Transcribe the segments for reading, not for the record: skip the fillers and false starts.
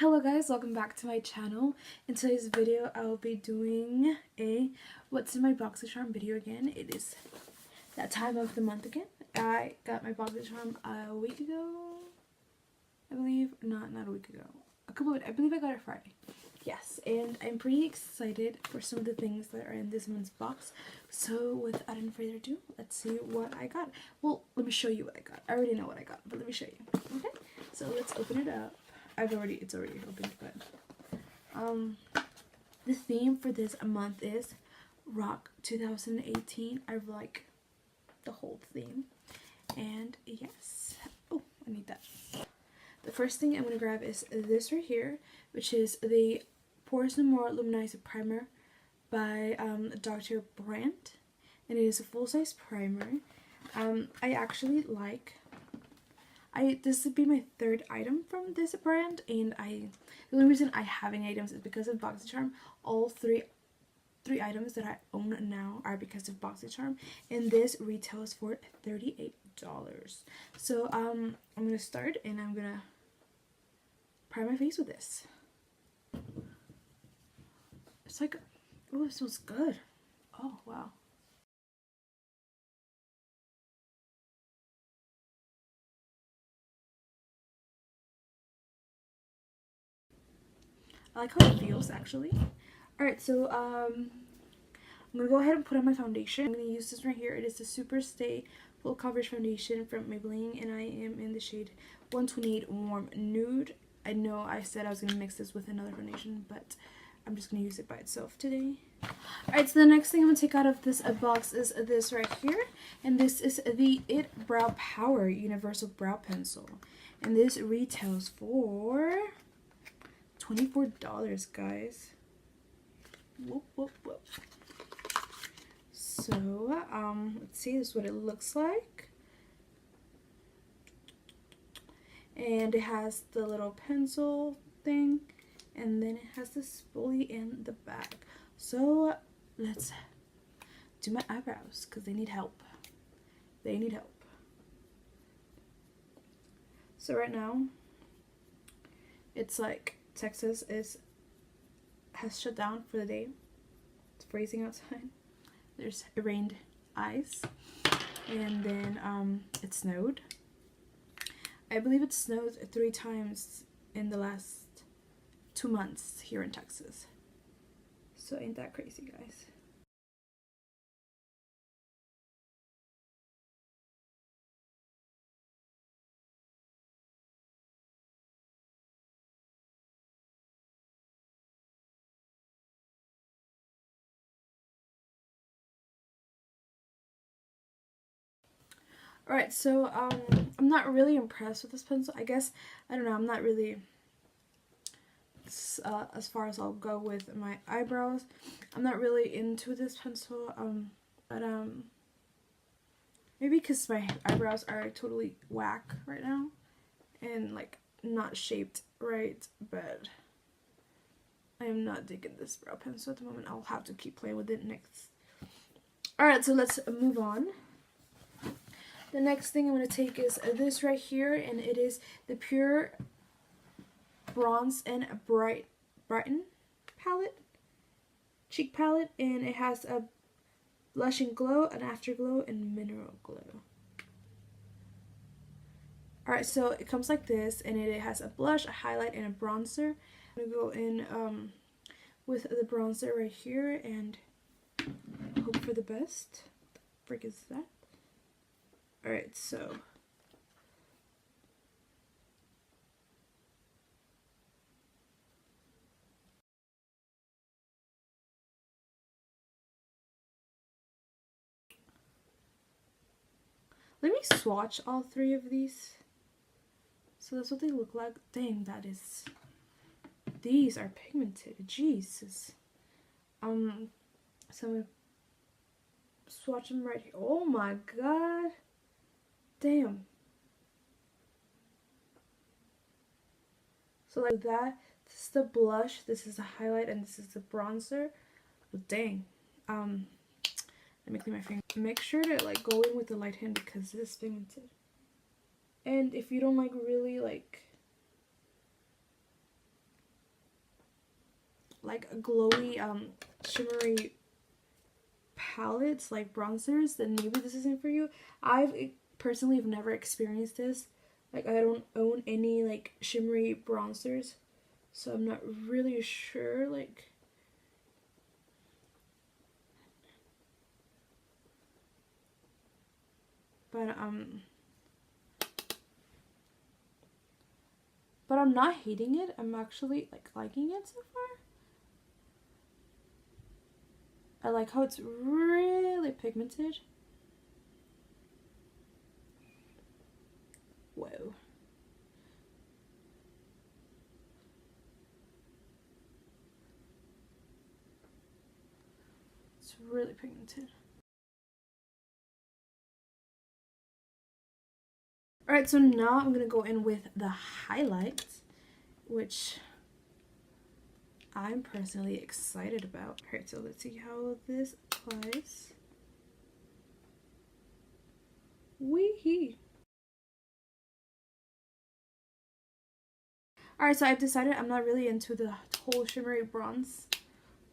Hello guys, welcome back to my channel. In today's video I will be doing a what's in my Boxycharm video again. It is that time of the month again. I got my Boxycharm a week ago, I believe. Not a week ago. I believe I got it Friday. Yes, and I'm pretty excited for some of the things that are in this month's box. So without any further ado, let's see what I got. Well, let me show you what I got. I already know what I got, but let me show you. Okay, so let's open it up. It's already opened, but the theme for this month is Rock 2018. I like the whole theme, and yes, oh, I need that. The first thing I'm gonna grab is this right here, which is the Pores No More Luminizer Primer by Dr. Brandt, and it is a full-size primer. I actually like. This would be my third item from this brand, and the only reason I have any items is because of Boxycharm. All three items that I own now are because of Boxycharm, and this retails for $38. So I'm gonna start, and I'm gonna prime my face with this. It's like, oh, it smells good. Oh wow. I like how it feels actually. Alright, so I'm gonna go ahead and put on my foundation. I'm gonna use this right here. It is the Superstay Full Coverage Foundation from Maybelline, and I am in the shade 128 Warm Nude. I know I said I was gonna mix this with another foundation, but I'm just gonna use it by itself today. Alright, so the next thing I'm gonna take out of this box is this right here, and this is the Eyebrow Power Universal Brow Pencil, and this retails for $24, guys. Whoop, whoop, whoop. So, let's see, this is what it looks like. And it has the little pencil thing, and then it has the spoolie in the back. So, let's do my eyebrows, because they need help. They need help. So right now, it's like Texas has shut down for the day. It's freezing outside. There's rained ice, and then it snowed. I believe it snowed 3 times in the last 2 months here in Texas. So ain't that crazy, guys? Alright, so I'm not really impressed with this pencil. I guess, I don't know, I'm not really as far as I'll go with my eyebrows. I'm not really into this pencil, but maybe because my eyebrows are totally whack right now and like not shaped right, but I am not digging this brow pencil at the moment. I'll have to keep playing with it next. Alright, so let's move on. The next thing I'm going to take is this right here, and it is the Pure Bronze and Brighten palette, cheek palette, and it has a blush and glow, an afterglow, and mineral glow. Alright, so it comes like this, and it has a blush, a highlight, and a bronzer. I'm going to go in with the bronzer right here and hope for the best. What the frick is that? Alright, so let me swatch all 3 of these. So that's what they look like. Dang, these are pigmented. Jesus. So I'm gonna swatch them right here. Oh my god. Damn. So like that, this is the blush, this is the highlight, and this is the bronzer. Well, dang. Let me clean my finger. Make sure to like go in with the light hand because this is pigmented. And if you don't like really like like glowy shimmery palettes like bronzers, then maybe this isn't for you. I've personally have never experienced this. Like I don't own any like shimmery bronzers, so I'm not really sure like but I'm not hating it. I'm actually like liking it so far. I like how it's really pigmented. Whoa. It's really pigmented. Alright, so now I'm going to go in with the highlights, which I'm personally excited about. Alright, so let's see how this applies. Wee-hee. Alright, so I've decided I'm not really into the whole shimmery bronze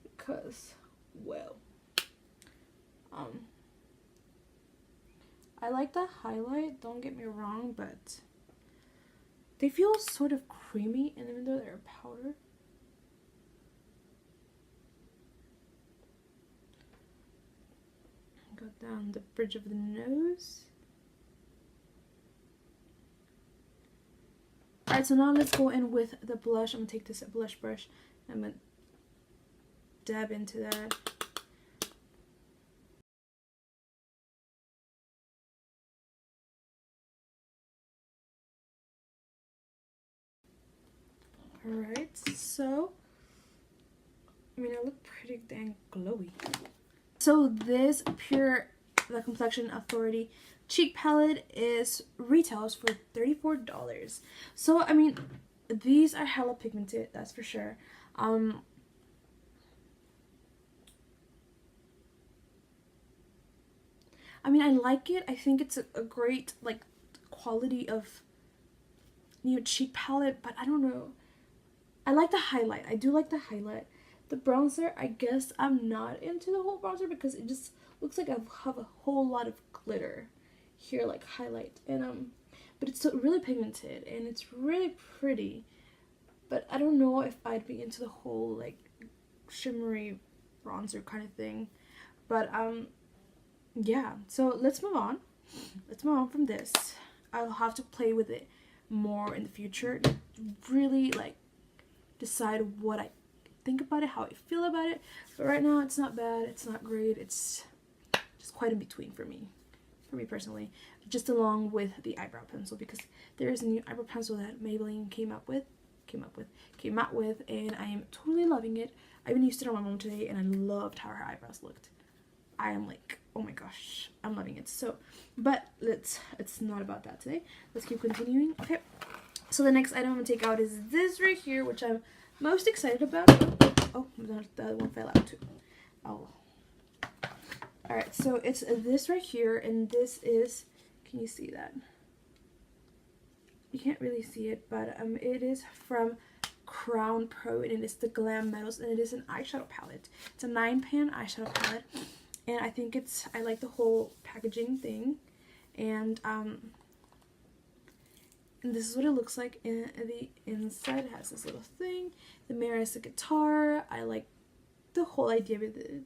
because, well, I like the highlight, don't get me wrong, but they feel sort of creamy, and even though they're powder. Go down the bridge of the nose. Alright, so now let's go in with the blush. I'm going to take this blush brush. I'm going to dab into that. Alright, so, I mean, I look pretty dang glowy. So this the Complexion Authority cheek palette retails for $34. So, I mean, these are hella pigmented, that's for sure. I mean, I like it. I think it's a great, like, quality of Nude cheek palette, but I don't know. I like the highlight. I do like the highlight. The bronzer, I guess I'm not into the whole bronzer because it just looks like I have a whole lot of glitter here, like highlight. And but it's really pigmented and it's really pretty. But I don't know if I'd be into the whole like shimmery bronzer kind of thing. But yeah. So let's move on. Let's move on from this. I'll have to play with it more in the future. Really like decide what I think about it, how I feel about it. But right now it's not bad, it's not great, it's just quite in between for me personally, just along with the eyebrow pencil, because there is a new eyebrow pencil that Maybelline came out with, and I am totally loving it. I even used it on my mom today and I loved how her eyebrows looked. I am like, oh my gosh, I'm loving it. So, but it's not about that today. Let's keep continuing. Okay, so the next item I'm gonna take out is this right here, which I'm most excited about. Oh, the other one fell out too. Oh. Alright, so it's this right here, and this is, can you see that? You can't really see it, but it is from Crown Pro, and it is the Glam Metals, and it is an eyeshadow palette. It's a 9-pan eyeshadow palette, and I think I like the whole packaging thing, and this is what it looks like in the inside. It has this little thing. The mirror is a guitar. I like the whole idea with it.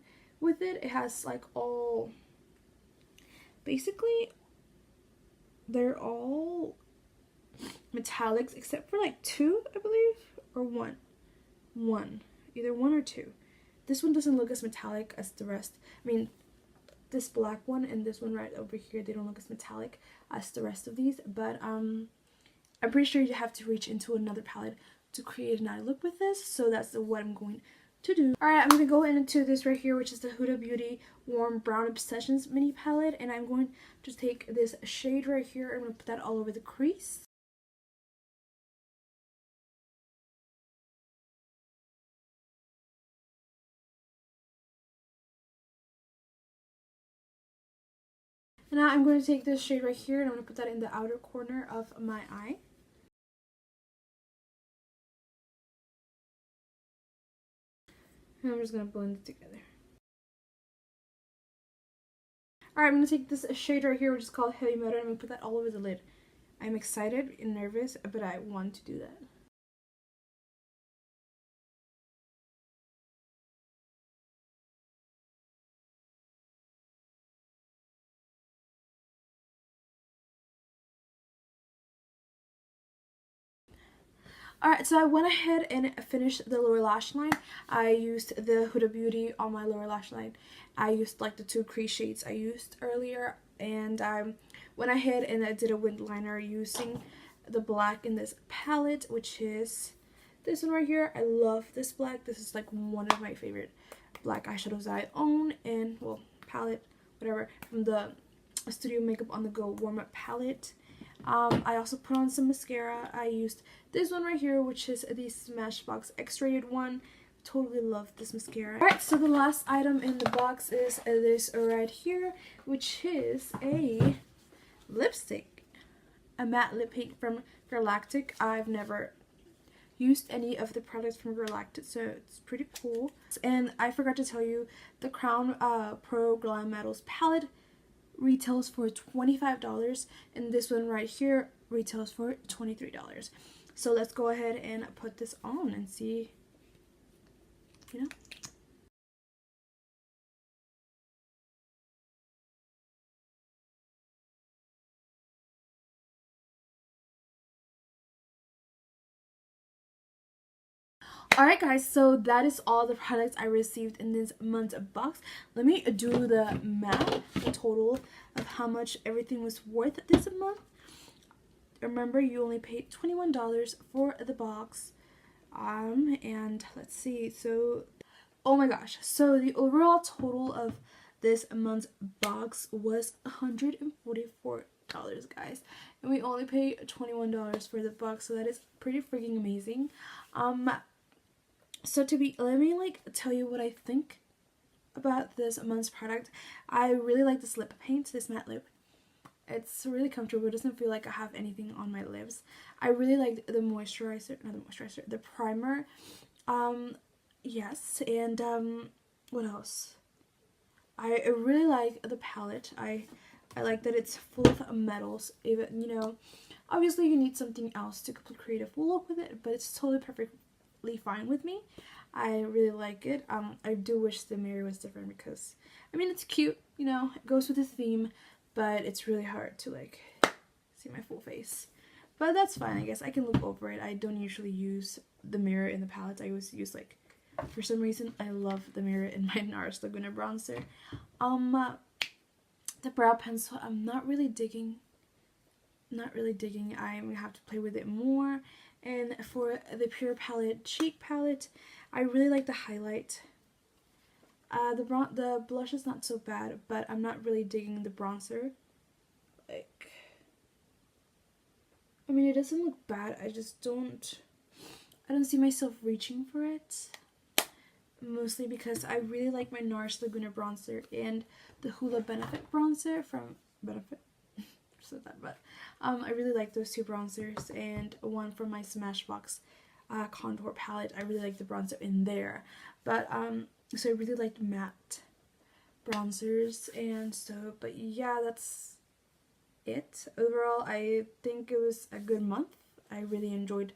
It has like all, basically, they're all metallics except for like 2, I believe, or one, either 1 or 2. This one doesn't look as metallic as the rest. I mean, this black one and this one right over here, they don't look as metallic as the rest of these, but I'm pretty sure you have to reach into another palette to create an eye look with this, so that's what I'm going to do. Alright, I'm going to go into this right here, which is the Huda Beauty Warm Brown Obsessions mini palette, and I'm going to take this shade right here. I'm going to put that all over the crease. And now I'm going to take this shade right here, and I'm going to put that in the outer corner of my eye. And I'm just going to blend it together. Alright, I'm going to take this shade right here, which is called Heavy Metal, and I'm going to put that all over the lid. I'm excited and nervous, but I want to do that. Alright, so I went ahead and finished the lower lash line. I used the Huda Beauty on my lower lash line. I used like the 2 crease shades I used earlier, and I went ahead and I did a winged liner using the black in this palette, which is this one right here. I love this black. This is like one of my favorite black eyeshadows I own, and well, palette, whatever, from the Studio Makeup on the Go Warm Up palette. I also put on some mascara. I used this one right here, which is the Smashbox X-rated one. Totally love this mascara. Alright, so the last item in the box is this right here, which is a lipstick. A matte lip paint from Girlactik. I've never used any of the products from Girlactik, so it's pretty cool. And I forgot to tell you, the Crown Pro Glam Metals palette retails for $25, and this one right here retails for $23. So let's go ahead and put this on and see, you know. Alright guys, so that is all the products I received in this month's box. Let me do the math, the total of how much everything was worth this month. Remember, you only paid $21 for the box. And let's see, so, oh my gosh, so the overall total of this month's box was $144, guys. And we only paid $21 for the box, so that is pretty freaking amazing. So let me like tell you what I think about this month's product. I really like this lip paint, this matte lip. It's really comfortable. It doesn't feel like I have anything on my lips. I really like the moisturizer, not the moisturizer, the primer. Yes, and what else? I really like the palette. I like that it's full of metals. Even, you know, obviously you need something else to create a full look with it, but it's totally perfectly fine with me. I really like it. I do wish the mirror was different because, I mean, it's cute, you know, it goes with the theme, but it's really hard to like see my full face. But that's fine, I guess. I can look over it. I don't usually use the mirror in the palettes. I always use, like, for some reason, I love the mirror in my NARS Laguna bronzer. The brow pencil, I'm not really digging. I'm gonna have to play with it more. And for the Pure Palette Cheek Palette, I really like the highlight. The blush is not so bad, but I'm not really digging the bronzer. Like, I mean, it doesn't look bad. I don't see myself reaching for it. Mostly because I really like my NARS Laguna bronzer and the Huda Benefit bronzer from Benefit. Said that, but I really like those 2 bronzers, and one from my Smashbox contour palette. I really like the bronzer in there, but so I really like matte bronzers, and so, but yeah, that's it. Overall, I think it was a good month. I really enjoyed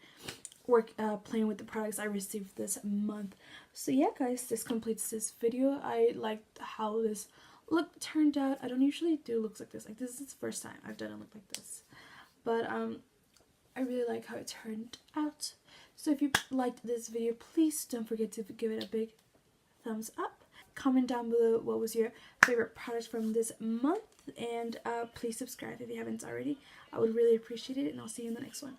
playing with the products I received this month. So yeah, guys, this completes this video. I liked how this look turned out. I don't usually do looks like this. Like, this is the first time I've done a look like this, but I really like how it turned out. So if you liked this video, please don't forget to give it a big thumbs up. Comment down below what was your favorite product from this month, and please subscribe if you haven't already. I would really appreciate it, and I'll see you in the next one.